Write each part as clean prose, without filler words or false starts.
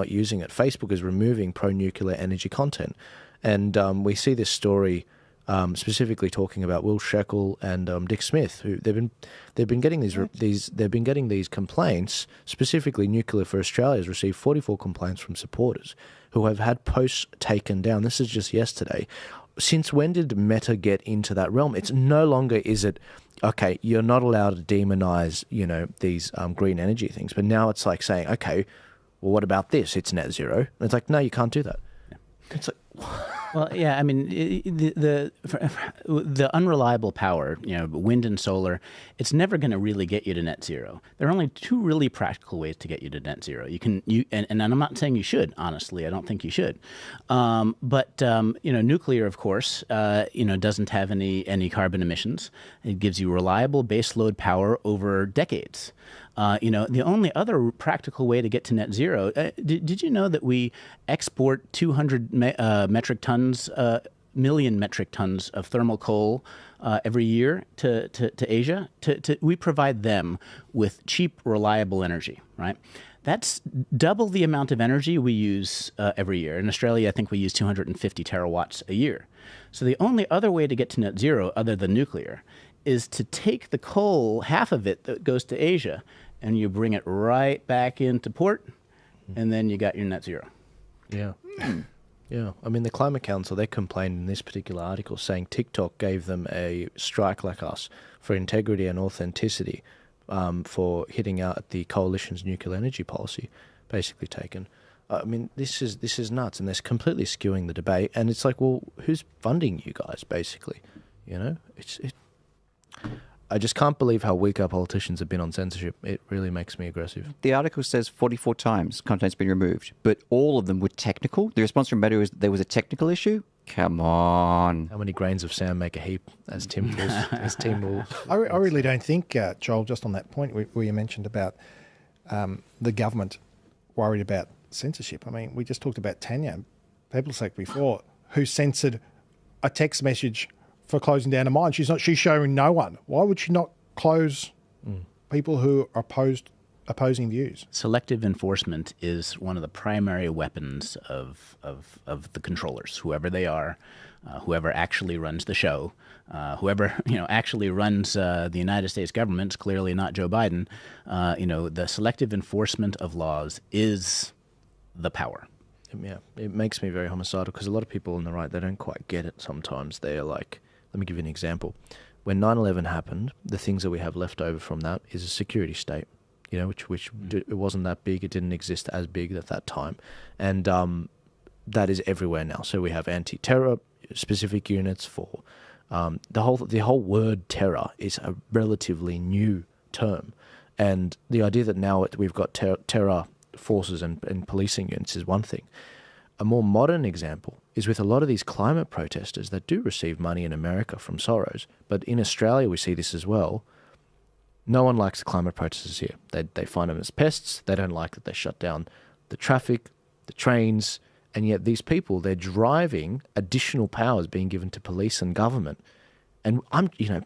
not using it. Facebook is removing pro-nuclear energy content. And we see this story specifically talking about Will Sheckle and Dick Smith, who they've been getting these complaints. Specifically, Nuclear for Australia has received 44 complaints from supporters who have had posts taken down. This is just yesterday. Since when did Meta get into that realm? It's no longer is it okay. You're not allowed to demonize these green energy things, but now it's like saying, okay, well, what about this? It's net zero. And it's like, no, you can't do that. Yeah. It's like. Well, yeah, I mean, the unreliable power, wind and solar, it's never going to really get you to net zero. There are only two really practical ways to get you to net zero. And I'm not saying you should, honestly. I don't think you should. But nuclear, of course, doesn't have any carbon emissions. It gives you reliable baseload power over decades. The only other practical way to get to net zero, did you know that we export 200 million metric tons of thermal coal every year to Asia? We provide them with cheap, reliable energy, right? That's double the amount of energy we use every year. In Australia, I think we use 250 terawatts a year. So the only other way to get to net zero, other than nuclear, is to take the coal, half of it that goes to Asia, and you bring it right back into port, and then you got your net zero. Yeah. Yeah. I mean, the Climate Council, they complained in this particular article saying TikTok gave them a strike like us for integrity and authenticity for hitting out at the coalition's nuclear energy policy, basically taken. I mean, this is nuts, and they're completely skewing the debate. And it's like, well, who's funding you guys, basically? I just can't believe how weak our politicians have been on censorship. It really makes me aggressive. The article says 44 times content's been removed, but all of them were technical. The response from Meta is that there was a technical issue. Come on. How many grains of sand make a heap, as Tim will. I really don't think, Joel, just on that point where you mentioned about the government worried about censorship. I mean, we just talked about Tanya, PeopleSec before, who censored a text message for closing down a mine. She's showing no one. Why would she not close people who are opposing views? Selective enforcement is one of the primary weapons of the controllers, whoever they are, whoever actually runs the show, whoever actually runs the United States government. It's clearly not Joe Biden. The selective enforcement of laws is the power. Yeah, it makes me very homicidal because a lot of people on the right, they don't quite get it sometimes. They're like, let me give you an example. When 9/11 happened, the things that we have left over from that is a security state, which it wasn't that big. It didn't exist as big at that time. And that is everywhere now. So we have anti-terror specific units for the whole word terror is a relatively new term. And the idea that now we've got terror forces and policing units is one thing. A more modern example is with a lot of these climate protesters that do receive money in America from Soros, but in Australia we see this as well. No one likes the climate protesters here. They find them as pests. They don't like that they shut down the traffic, the trains, and yet these people, they're driving additional powers being given to police and government. And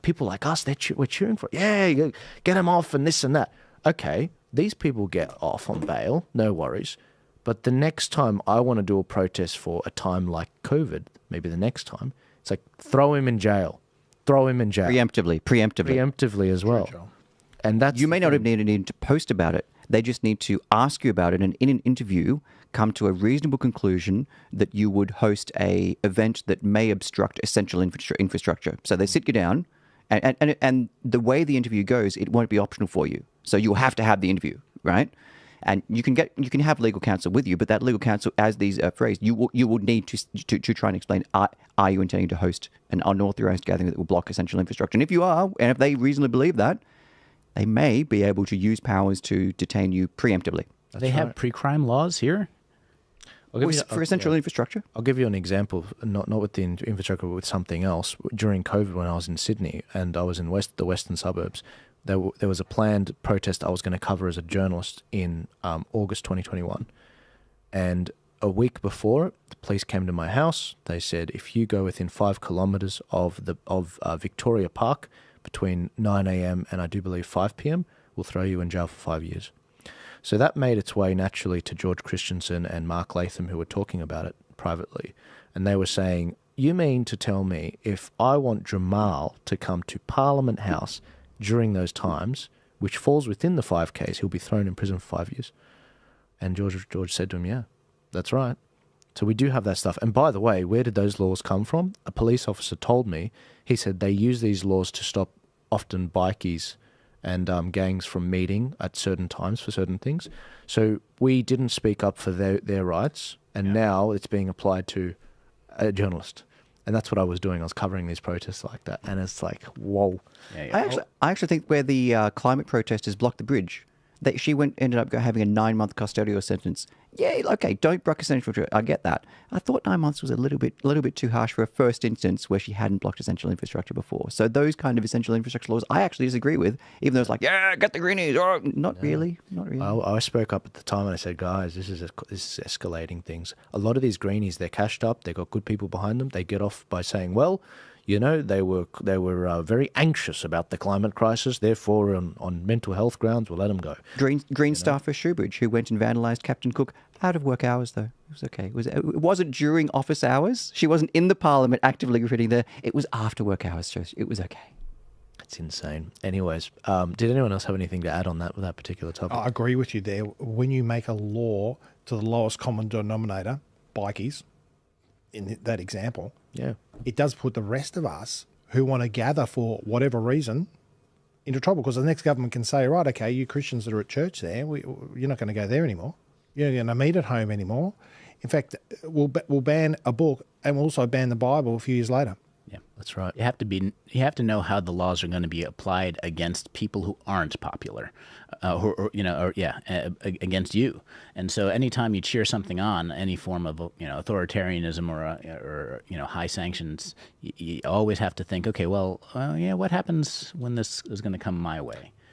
people like us, we're cheering for it. Yeah, get them off and this and that. Okay, these people get off on bail, no worries. But the next time I want to do a protest for a time like COVID, maybe the next time, it's like throw him in jail. Preemptively as well. True, and that's you may not have needed to post about it. They just need to ask you about it, and in an interview, come to a reasonable conclusion that you would host a event that may obstruct essential infrastructure. So they sit you down, and the way the interview goes, it won't be optional for you. So you'll have to have the interview, right? And you can have legal counsel with you, but that legal counsel, as these are phrased, you will need to try and explain: are you intending to host an unauthorized gathering that will block essential infrastructure? And if you are, and if they reasonably believe that, they may be able to use powers to detain you preemptively. They have pre-crime laws here for essential infrastructure. I'll give you an example, not with the infrastructure, but with something else. During COVID, when I was in Sydney and I was in the western suburbs, there was a planned protest I was going to cover as a journalist in August 2021. And a week before, the police came to my house. They said, if you go within 5 kilometres of Victoria Park between 9 a.m. and I do believe 5 p.m., we'll throw you in jail for 5 years. So that made its way naturally to George Christensen and Mark Latham, who were talking about it privately. And they were saying, you mean to tell me if I want Jammal to come to Parliament House during those times, which falls within the 5Ks, he'll be thrown in prison for 5 years? And George said to him, yeah, that's right. So we do have that stuff. And by the way, where did those laws come from? A police officer told me, he said they use these laws to stop often bikies and gangs from meeting at certain times for certain things. So we didn't speak up for their rights, and now it's being applied to a journalist. And that's what I was doing. I was covering these protests like that. And it's like, whoa. I actually think where the climate protesters blocked the bridge, she ended up having a 9-month custodial sentence. Yeah, okay, don't block essential infrastructure. I get that. I thought 9 months was a little bit too harsh for a first instance where she hadn't blocked essential infrastructure before. So those kind of essential infrastructure laws, I actually disagree with, even though it's like, yeah, get the greenies. Oh, not really. I spoke up at the time and I said, guys, this is escalating things. A lot of these greenies, they're cashed up. They've got good people behind them. They get off by saying, well, you know, they were very anxious about the climate crisis. Therefore, on mental health grounds, we'll let them go. Green staffer Shoebridge, who went and vandalised Captain Cook, out of work hours, though. It was okay. It wasn't during office hours. She wasn't in the Parliament actively graffitiing there. It was after work hours, so it was okay. It's insane. Anyways, did anyone else have anything to add on that particular topic? I agree with you there. When you make a law to the lowest common denominator, bikies, in that example, yeah, it does put the rest of us who want to gather for whatever reason into trouble, because the next government can say, right, okay, you Christians that are at church there, you're not going to go there anymore. You're not going to meet at home anymore. In fact, we'll ban a book and we'll also ban the Bible a few years later. Yeah, that's right. You have to know how the laws are going to be applied against people who aren't popular, against you. And so, anytime you cheer something on, any form of authoritarianism or high sanctions, you always have to think, okay, well, what happens when this is going to come my way?